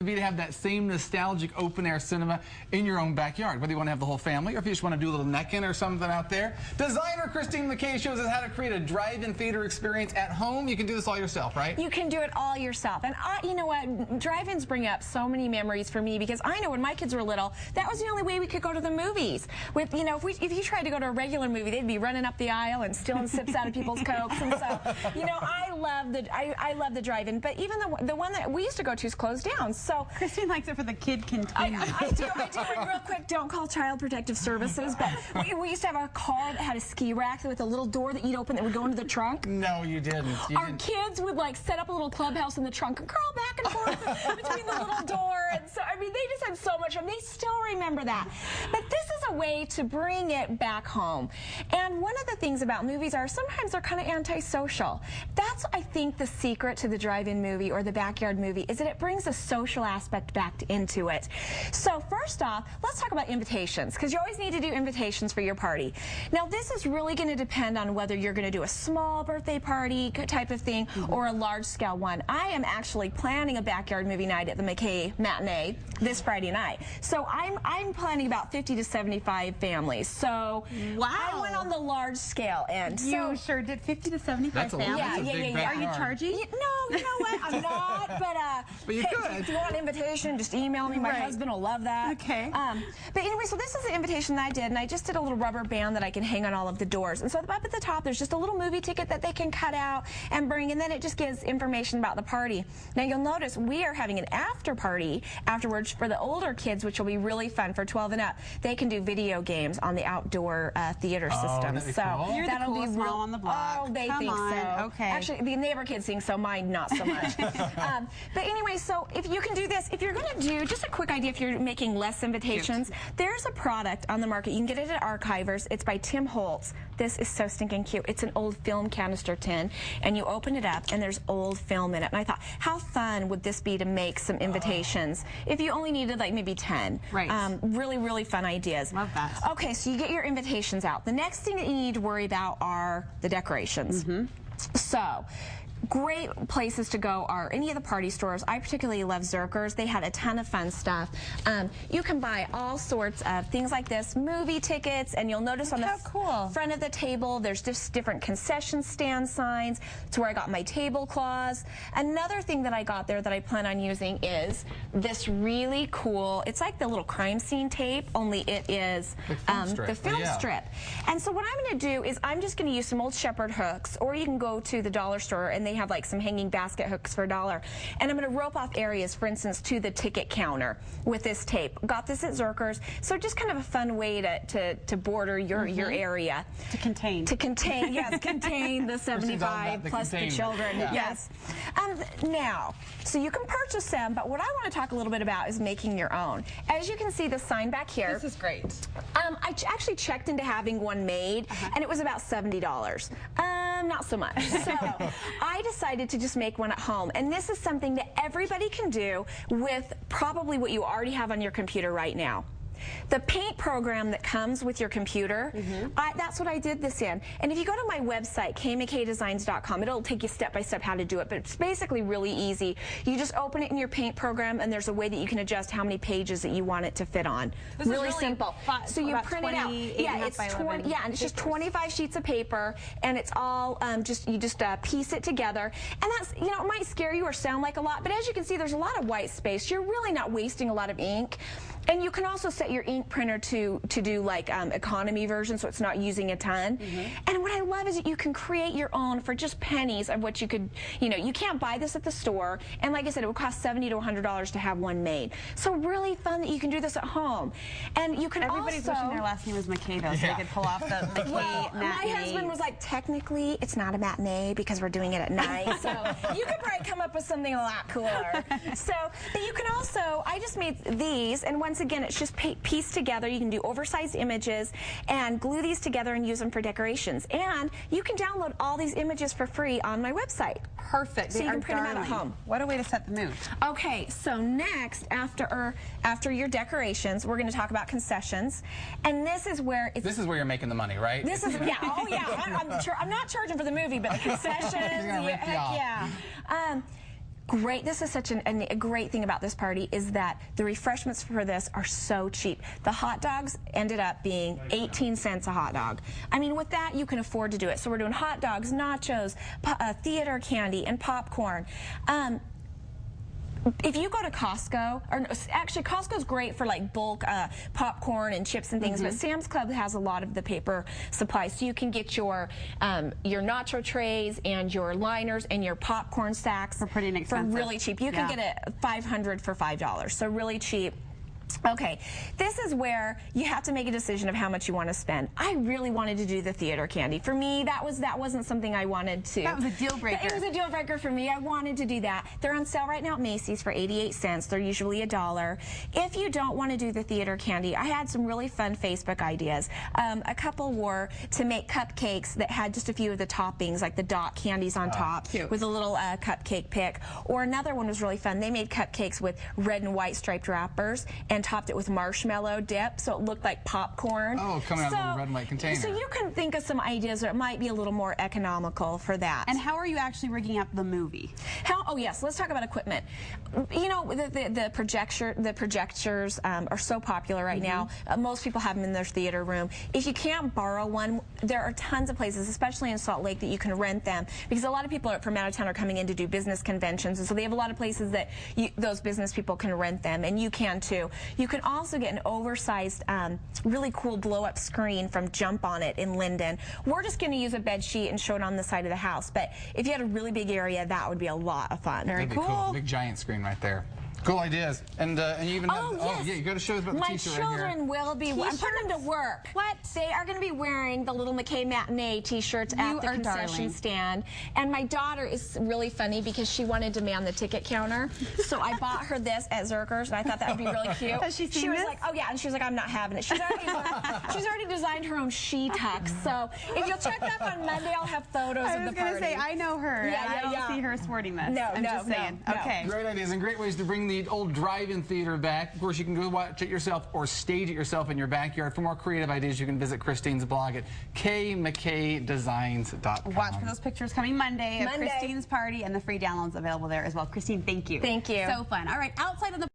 To have that same nostalgic open-air cinema in your own backyard, whether you want to have the whole family or if you just want to do a little neck-in or something out there. Designer Christine McKay shows us how to create a drive-in theater experience at home. You can do this all yourself, right? You can do it all yourself. And you know what? Drive-ins bring up so many memories for me because I know when my kids were little, that was the only way we could go to the movies. With if you tried to go to a regular movie, they'd be running up the aisle and stealing sips out of people's Cokes. And so, I love the drive-in. But even the one that we used to go to is closed down. So Christine likes it for the kid canteen. I do. And real quick, don't call Child Protective Services, but we used to have a car that had a ski rack with a little door that you'd open that would go into the trunk. No, you didn't. Our kids would set up a little clubhouse in the trunk and curl back and forth between the little door. And so, I mean, they just had so much fun. They still remember that. But this is a way to bring it back home. And one of the things about movies are sometimes they're kind of antisocial. That's, I think, the secret to the drive-in movie or the backyard movie is that it brings a social aspect back into it. So first off, let's talk about invitations, because you always need to do invitations for your party. Now this is really going to depend on whether you're going to do a small birthday party type of thing or a large scale one. I am actually planning a backyard movie night at the McKay Matinee this Friday night. So I'm planning about 50 to 75 families. So I went on the large scale end. You sure did. 50 to 75 families? Yeah. Are you charging? No, you know what? I'm not, but you could. If you want an invitation, just email me. My husband will love that. Okay. But anyway, so this is the invitation that I did, and I just did a little rubber band that I can hang on all of the doors. And so up at the top, there's just a little movie ticket that they can cut out and bring, and then it just gives information about the party. Now you'll notice we are having an after party afterwards for the older kids, which will be really fun for 12 and up. They can do video games on the outdoor theater system. So you're the coolest mom on the block. Oh, they think so. Okay. Actually, the neighbor kids think so. Mine not so much. But anyway, so if you can do this, if you're going to do just a quick idea, if you're making less invitations, there's a product on the market. You can get it at Archivers. It's by Tim Holtz. This is so stinking cute. It's an old film canister tin, and you open it up, and there's old film in it. And I thought, how fun would this be to make some invitations if you only needed maybe 10? Right. Really, really fun ideas. Love that. Okay, so you get your invitations out. The next thing that you need to worry about are the decorations. So, great places to go are any of the party stores. I particularly love Zerkers. They had a ton of fun stuff. You can buy all sorts of things like this, movie tickets, and you'll notice on the front of the table there's just different concession stand signs. It's where I got my tablecloths. Another thing that I got there that I plan on using is this really cool, it's like the little crime scene tape, only it is the film strip. And so what I'm going to do is I'm just going to use some old shepherd hooks, or you can go to the dollar store and they have some hanging basket hooks for $1. And I'm going to rope off areas, for instance, to the ticket counter with this tape. Got this at Zerkers. So just kind of a fun way to border your area. To contain. Yes, contain the 75 plus the children. Yes. Now, so you can purchase them, but what I want to talk a little bit about is making your own. As you can see the sign back here. This is great. I actually checked into having one made, and it was about $70. Not so much. So I decided to just make one at home, and this is something that everybody can do with probably what you already have on your computer right now. The paint program that comes with your computer, that's what I did this in. And if you go to my website, kmckaydesigns.com, it'll take you step by step how to do it, but it's basically really easy. You just open it in your paint program, and there's a way that you can adjust how many pages that you want it to fit on. This really is simple. So you print it out. Yeah, it's 20. Yeah, and it's just 25 sheets of paper, and it's all you just piece it together. And that's, it might scare you or sound like a lot, but as you can see, there's a lot of white space. You're really not wasting a lot of ink. And you can also set your ink printer to do economy version, so it's not using a ton. And what I love is that you can create your own for just pennies of what you could, you can't buy this at the store. And like I said, it would cost $70 to $100 to have one made. So really fun that you can do this at home. And you can Everybody's wishing their last name was McKay, though, so they could pull off the McKay matinee. My husband was like, technically, it's not a matinee because we're doing it at night. So you could probably come up with something a lot cooler. But you can also, I just made these, and once again, it's just pieced together. You can do oversized images and glue these together and use them for decorations. And you can download all these images for free on my website. Perfect. So you can print them out at home. What a way to set the mood. Okay, so next, after your decorations, we're going to talk about concessions. And this is where you're making the money, right? This is, yeah. Oh, yeah. I'm not charging for the movie, but the concessions, heck yeah. great. This is such a great thing about this party is that the refreshments for this are so cheap. The hot dogs ended up being 18 cents a hot dog. I mean, with that, you can afford to do it. So we're doing hot dogs, nachos, theater candy, and popcorn. If you go to Costco, or actually Costco's great for like bulk popcorn and chips and things, but Sam's Club has a lot of the paper supplies, so you can get your nacho trays and your liners and your popcorn sacks for pretty inexpensive. For really cheap. You can get it 500 for $5, so really cheap. Okay, this is where you have to make a decision of how much you want to spend. I really wanted to do the theater candy. For me, that wasn't something I wanted to. That was a deal breaker. It was a deal breaker for me. I wanted to do that. They're on sale right now at Macy's for 88 cents. They're usually $1. If you don't want to do the theater candy, I had some really fun Facebook ideas. A couple were to make cupcakes that had just a few of the toppings, like the dot candies on top, with a little cupcake pick. Or another one was really fun. They made cupcakes with red and white striped wrappers and topped it with marshmallow dip, so it looked like popcorn. Oh, coming out of a little red and white container. So you can think of some ideas that might be a little more economical for that. And how are you actually rigging up the movie? Oh yes, let's talk about equipment. You know, the projectors are so popular right now. Most people have them in their theater room. If you can't borrow one, there are tons of places, especially in Salt Lake, that you can rent them, because a lot of people from out of town are coming in to do business conventions, and so they have a lot of places that those business people can rent them, and you can too. You can also get an oversized, really cool blow-up screen from Jump On It in Linden. We're just going to use a bed sheet and show it on the side of the house, but if you had a really big area, that would be a lot of fun. Very cool. Big giant screen right there. Cool ideas. And you even have, yes. Yeah, you got to show us about the t-shirt right here. My children will be, I'm putting them to work. What? They are going to be wearing the little McKay Matinee t-shirts at the concession stand. And my daughter is really funny because she wanted to man the ticket counter. So I bought her this at Zerker's, and I thought that would be really cute. Has she seen was this? like, oh yeah, and she was like, I'm not having it. She's already designed her own she-tux. So if you'll check back on Monday, I'll have photos of the party. I was going to say, I know her. Yeah, I don't see her sporting this. No, I'm just saying. No. Okay. Great ideas and great ways to bring the old drive-in theater back. Of course, you can go watch it yourself or stage it yourself in your backyard. For more creative ideas, you can visit Christine's blog at kmckaydesigns.com. Watch for those pictures coming Monday of Christine's party, and the free downloads available there as well. Christine, thank you. Thank you. So fun. All right, outside of the